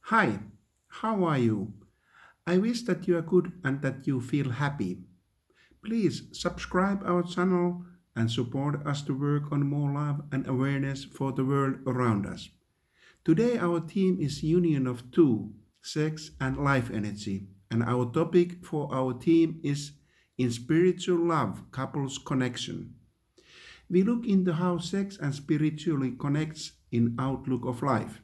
Hi, how are you? I wish that you are good and that you feel happy. Please subscribe our channel and support us to work on more love and awareness for the world around us. Today our theme is union of two, sex and life energy, and our topic for our theme is in spiritual love couples connection. We look into how sex and spiritually connects in outlook of life.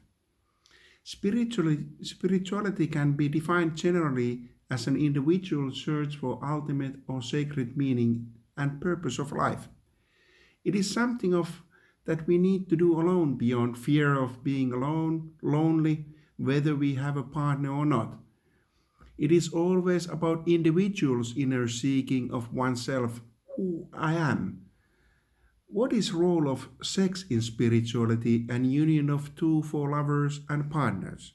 Spirituality can be defined generally as an individual search for ultimate or sacred meaning and purpose of life. It is something of that we need to do alone beyond fear of being alone, lonely, whether we have a partner or not. It is always about individuals' inner seeking of oneself, who I am. What is role of sex in spirituality and union of two for lovers and partners?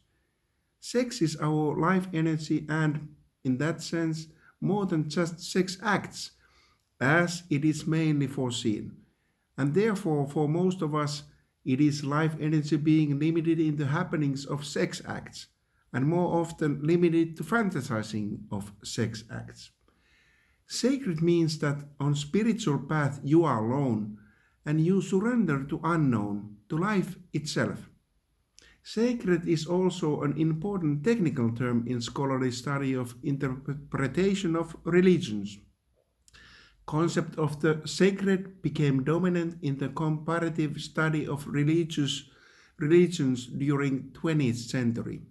Sex is our life energy and, in that sense, more than just sex acts, as it is mainly foreseen. And therefore, for most of us, it is life energy being limited in the happenings of sex acts, and more often limited to fantasizing of sex acts. Sacred means that on spiritual path you are alone, and you surrender to unknown, to life itself. Sacred is also an important technical term in scholarly study of interpretation of religions. Concept of the sacred became dominant in the comparative study of religious religions during 20th century.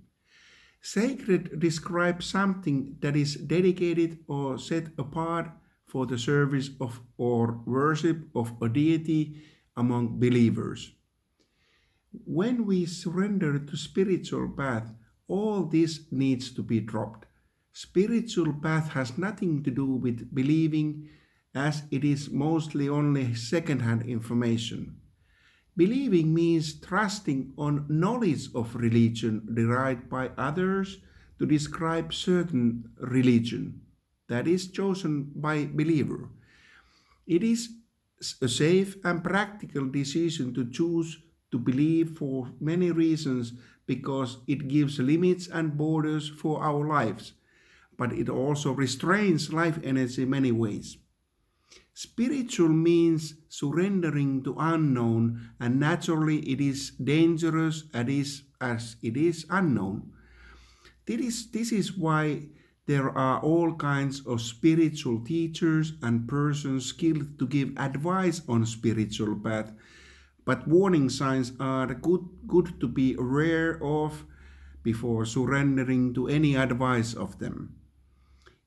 Sacred describes something that is dedicated or set apart for the service of or worship of a deity among believers. When we surrender to spiritual path, all this needs to be dropped. Spiritual path has nothing to do with believing as it is mostly only second-hand information. Believing means trusting on knowledge of religion derived by others to describe certain religion that is chosen by believer. It is a safe and practical decision to choose to believe for many reasons because it gives limits and borders for our lives, but it also restrains life energy in many ways. Spiritual means surrendering to unknown, and naturally it is dangerous as it is unknown. This is why there are all kinds of spiritual teachers and persons skilled to give advice on spiritual path, but warning signs are good to be aware of before surrendering to any advice of them.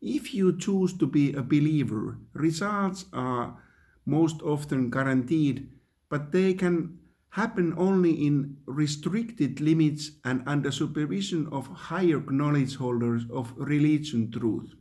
If you choose to be a believer, results are most often guaranteed, but they can happen only in restricted limits and under supervision of higher knowledge holders of religion truth.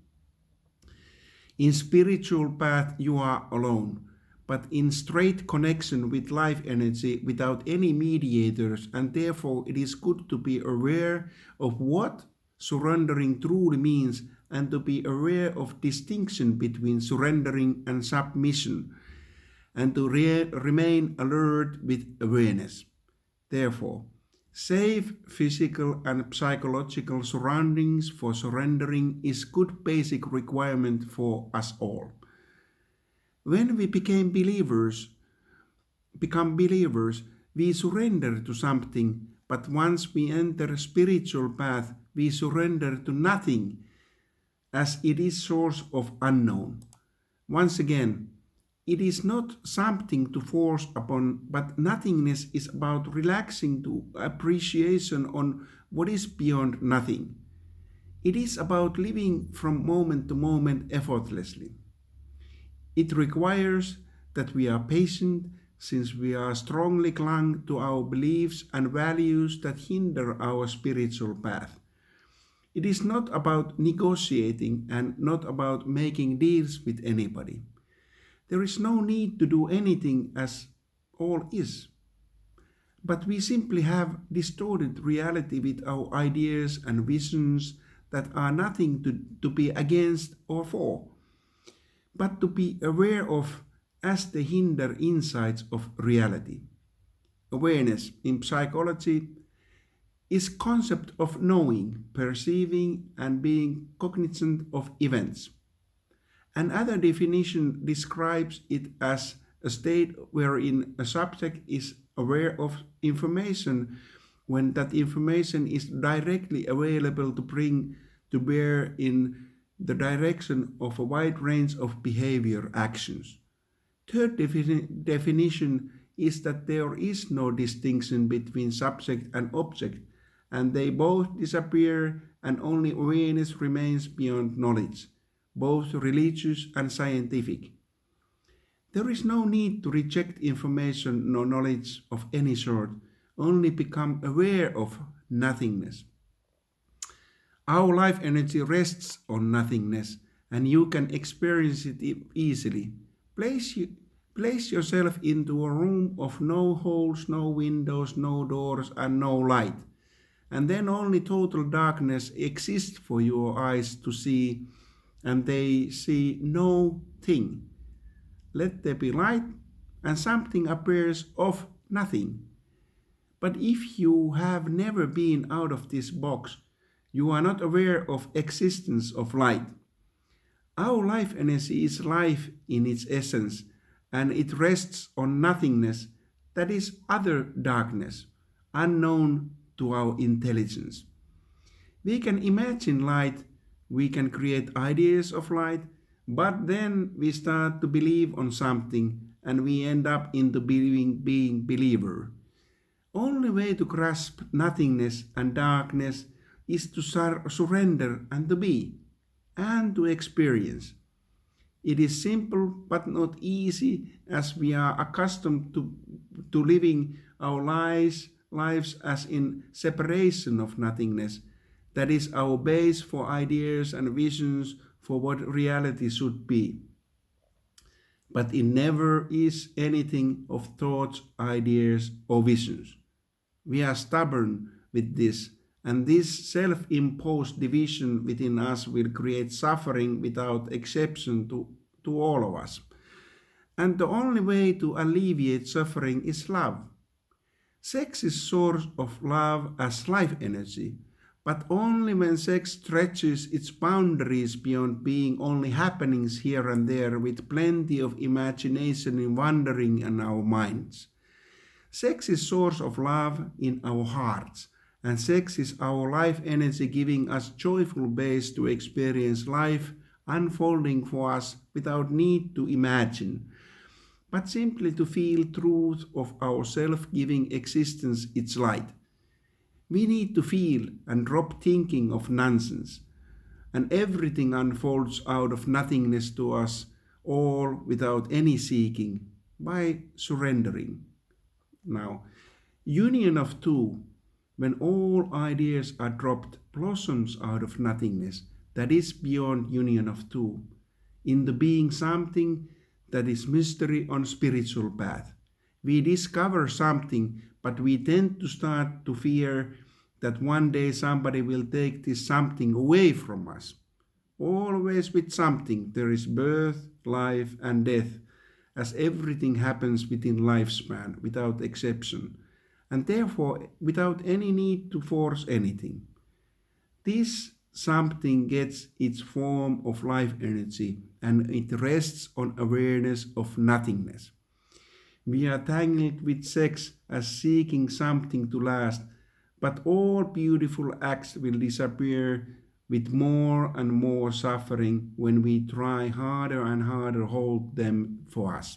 In spiritual path you are alone, but in straight connection with life energy without any mediators, and therefore it is good to be aware of what surrendering truly means and to be aware of distinction between surrendering and submission and to remain alert with awareness. Therefore, safe physical and psychological surroundings for surrendering is good basic requirement for us all. When we become believers, we surrender to something, but once we enter spiritual path, we surrender to nothing as it is source of unknown. Once again, it is not something to force upon, but nothingness is about relaxing to appreciation on what is beyond nothing. It is about living from moment to moment effortlessly. It requires that we are patient since we are strongly clung to our beliefs and values that hinder our spiritual path. It is not about negotiating and not about making deals with anybody. There is no need to do anything as all is, but we simply have distorted reality with our ideas and visions that are nothing to be against or for, but to be aware of as the hinder insights of reality. Awareness in psychology is concept of knowing, perceiving, and being cognizant of events. Another definition describes it as a state wherein a subject is aware of information when that information is directly available to bring to bear in the direction of a wide range of behavior actions. Third definition is that there is no distinction between subject and object, and they both disappear, and only awareness remains beyond knowledge, both religious and scientific. There is no need to reject information nor knowledge of any sort, only become aware of nothingness. Our life energy rests on nothingness, and you can experience it easily. Place, place yourself into a room of no holes, no windows, no doors, and no light, and then only total darkness exists for your eyes to see, and they see no thing. Let there be light, and something appears of nothing. But if you have never been out of this box, you are not aware of existence of light. Our life energy is life in its essence, and it rests on nothingness, that is other darkness, unknown to our intelligence. We can imagine light, we can create ideas of light, but then we start to believe on something and we end up into being believer. Only way to grasp nothingness and darkness is to surrender and to be and to experience. It is simple but not easy, as we are accustomed to living our lives as in separation of nothingness. That is our base for ideas and visions for what reality should be. But it never is anything of thoughts, ideas, or visions. We are stubborn with this, and this self-imposed division within us will create suffering without exception to all of us. And the only way to alleviate suffering is love. Sex is source of love as life energy, but only when sex stretches its boundaries beyond being only happenings here and there with plenty of imagination and wandering in our minds. Sex is source of love in our hearts, and sex is our life energy giving us joyful base to experience life unfolding for us without need to imagine, but simply to feel truth of our self-giving existence its light. We need to feel and drop thinking of nonsense, and everything unfolds out of nothingness to us, all without any seeking, by surrendering. Now, union of two, when all ideas are dropped, blossoms out of nothingness, that is beyond union of two, into being something that is mystery on spiritual path. We discover something, but we tend to start to fear that one day somebody will take this something away from us. Always with something, there is birth, life, and death, as everything happens within lifespan, without exception, and therefore without any need to force anything. This something gets its form of life energy, and it rests on awareness of nothingness. We are tangled with sex as seeking something to last, but all beautiful acts will disappear with more and more suffering when we try harder and harder hold them for us.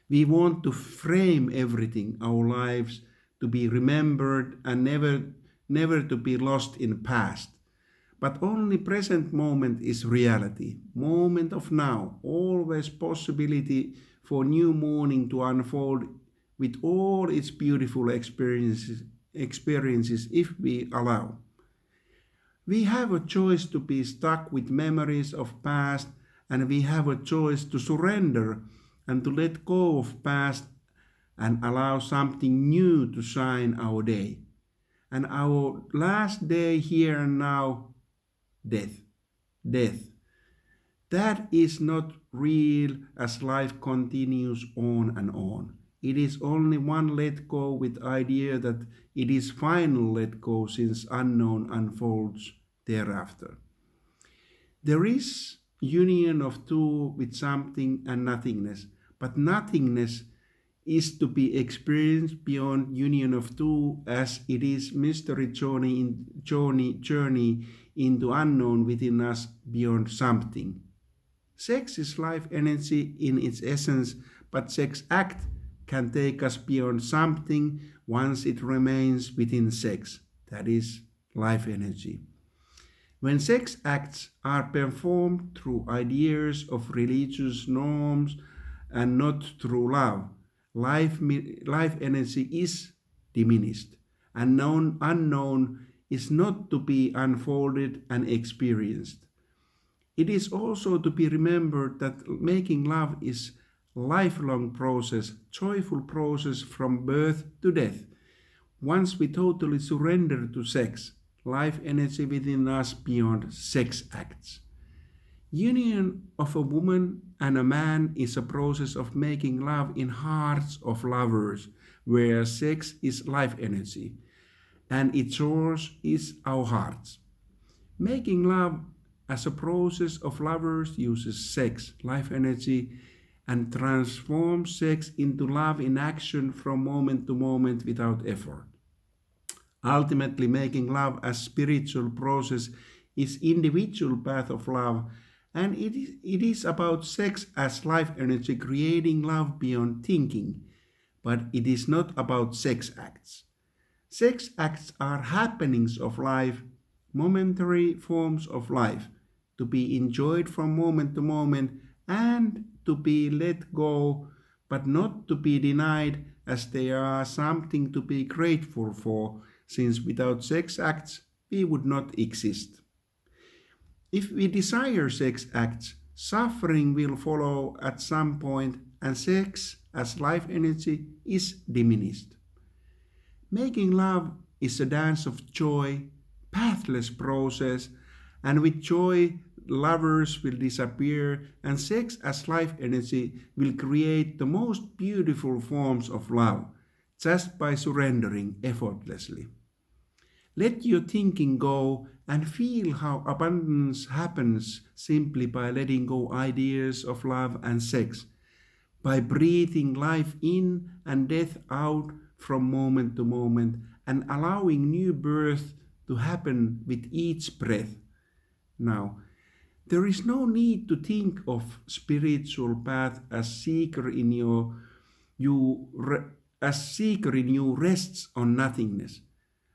We want to frame everything, our lives, to be remembered and never to be lost in past. But only present moment is reality, moment of now, always possibility for new morning to unfold with all its beautiful experiences if we allow. We have a choice to be stuck with memories of past, and we have a choice to surrender and to let go of past and allow something new to shine our day. And our last day here and now, death. Death. That is not real as life continues on and on. it is only one let go with idea that it is final let go since unknown unfolds thereafter. There is union of two with something and nothingness, but nothingness is to be experienced beyond union of two as it is mystery journey into unknown within us beyond something. Sex is life energy in its essence, but sex act can take us beyond something once it remains within sex. That is life energy. When sex acts are performed through ideas of religious norms and not through love, life energy is diminished, and unknown is not to be unfolded and experienced. It is also to be remembered that making love is lifelong process, joyful process from birth to death. Once we totally surrender to sex, life energy within us beyond sex acts. Union of a woman and a man is a process of making love in hearts of lovers, where sex is life energy, and its source is our hearts. Making love as a process of lovers uses sex, life energy, and transforms sex into love in action from moment to moment without effort. Ultimately, making love as spiritual process is individual path of love, and it is about sex as life energy creating love beyond thinking, but it is not about sex acts. Sex acts are happenings of life, momentary forms of life, to be enjoyed from moment to moment and to be let go, but not to be denied as they are something to be grateful for, since without sex acts we would not exist. If we desire sex acts, suffering will follow at some point, and sex as life energy is diminished. Making love is a dance of joy, pathless process, and with joy lovers will disappear, and sex as life energy will create the most beautiful forms of love just by surrendering effortlessly. Let your thinking go and feel how abundance happens simply by letting go ideas of love and sex, by breathing life in and death out from moment to moment, and allowing new birth to happen with each breath. Now, there is no need to think of spiritual path as seeker in you rests on nothingness,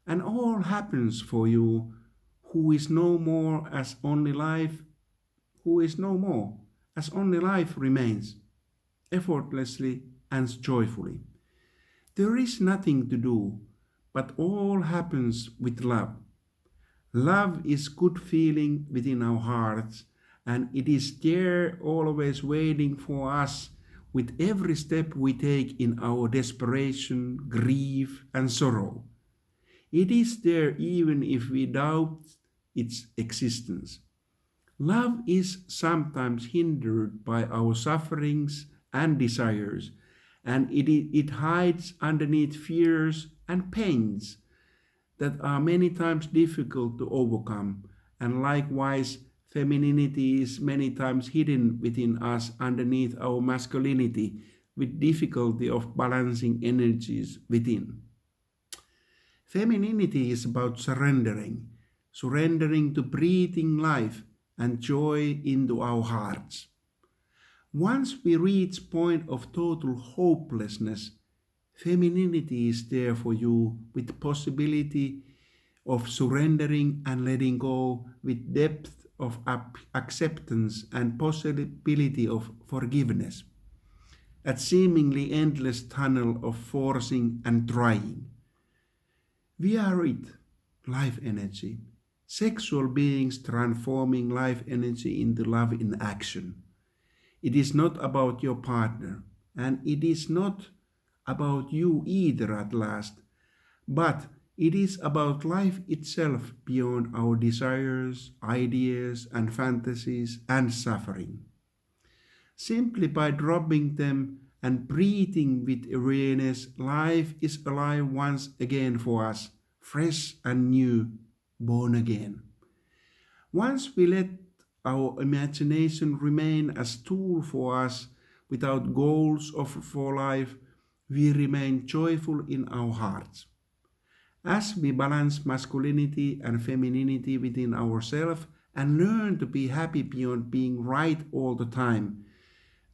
and all happens for you who is no more as only life, who is no more as only life remains, effortlessly and joyfully. There is nothing to do, but all happens with love. Love is good feeling within our hearts, and it is there always waiting for us with every step we take in our desperation, grief, and sorrow. It is there even if we doubt its existence. Love is sometimes hindered by our sufferings and desires, and it hides underneath fears and pains that are many times difficult to overcome, and likewise, femininity is many times hidden within us underneath our masculinity, with difficulty of balancing energies within. Femininity is about surrendering to breathing life and joy into our hearts. Once we reach point of total hopelessness, femininity is there for you with possibility of surrendering and letting go, with depth of acceptance and possibility of forgiveness, at seemingly endless tunnel of forcing and trying. We are it, life energy, sexual beings transforming life energy into love in action. It is not about your partner, and it is not about you either at last, but it is about life itself beyond our desires, ideas, and fantasies and suffering. Simply by dropping them and breathing with awareness, life is alive once again for us, fresh and new, born again. Once we let our imagination remain as tool for us without goals for life, we remain joyful in our hearts. As we balance masculinity and femininity within ourselves and learn to be happy beyond being right all the time,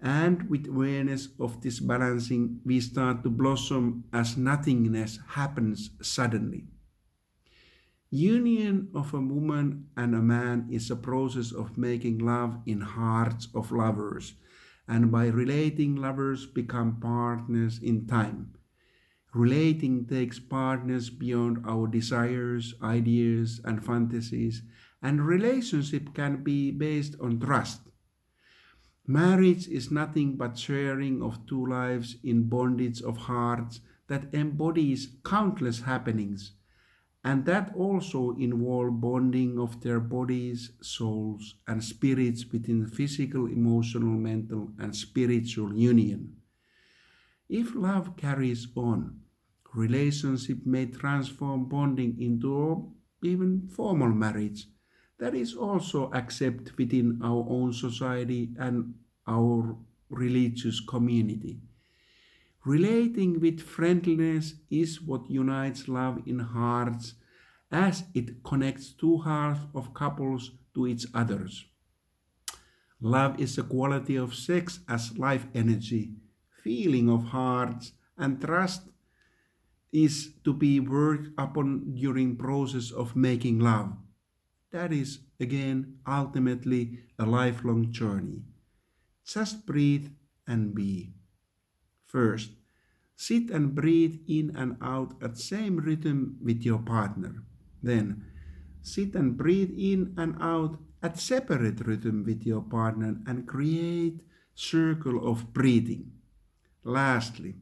and with awareness of this balancing, we start to blossom as nothingness happens suddenly. Union of a woman and a man is a process of making love in hearts of lovers, and by relating, lovers become partners in time. Relating takes partners beyond our desires, ideas, and fantasies, and relationship can be based on trust. Marriage is nothing but sharing of two lives in bondage of hearts that embodies countless happenings, and that also involve bonding of their bodies, souls, and spirits within physical, emotional, mental, and spiritual union. If love carries on, relationship may transform bonding into even formal marriage that is also accepted within our own society and our religious community. Relating with friendliness is what unites love in hearts as it connects two hearts of couples to each others. Love is a quality of sex as life energy, feeling of hearts, and trust is to be worked upon during process of making love. That is again ultimately a lifelong journey. Just breathe and be. First, sit and breathe in and out at same rhythm with your partner. Then, sit and breathe in and out at separate rhythm with your partner and create circle of breathing. Lastly,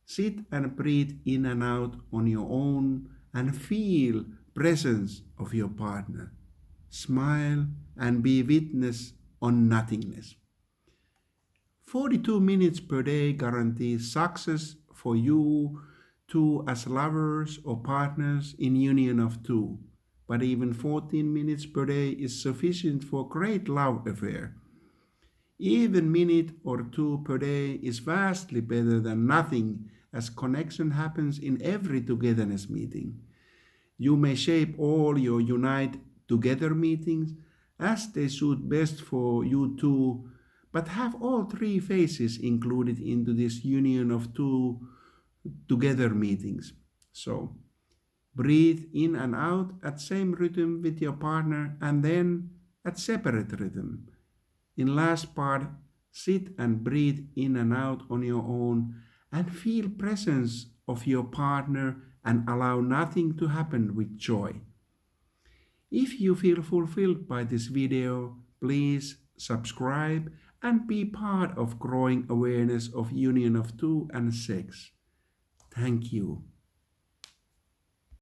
sit and breathe in and out on your own and feel presence of your partner. Smile and be witness on nothingness. 42 minutes per day guarantees success for you two as lovers or partners in union of two. But even 14 minutes per day is sufficient for great love affair. Even minute or two per day is vastly better than nothing as connection happens in every togetherness meeting. You may shape all your unite together meetings as they suit best for you two, but have all three phases included into this union of two together meetings. So, breathe in and out at same rhythm with your partner and then at separate rhythm. In last part, sit and breathe in and out on your own and feel presence of your partner and allow nothing to happen with joy. If you feel fulfilled by this video, please subscribe and be part of growing awareness of union of two and sex. Thank you.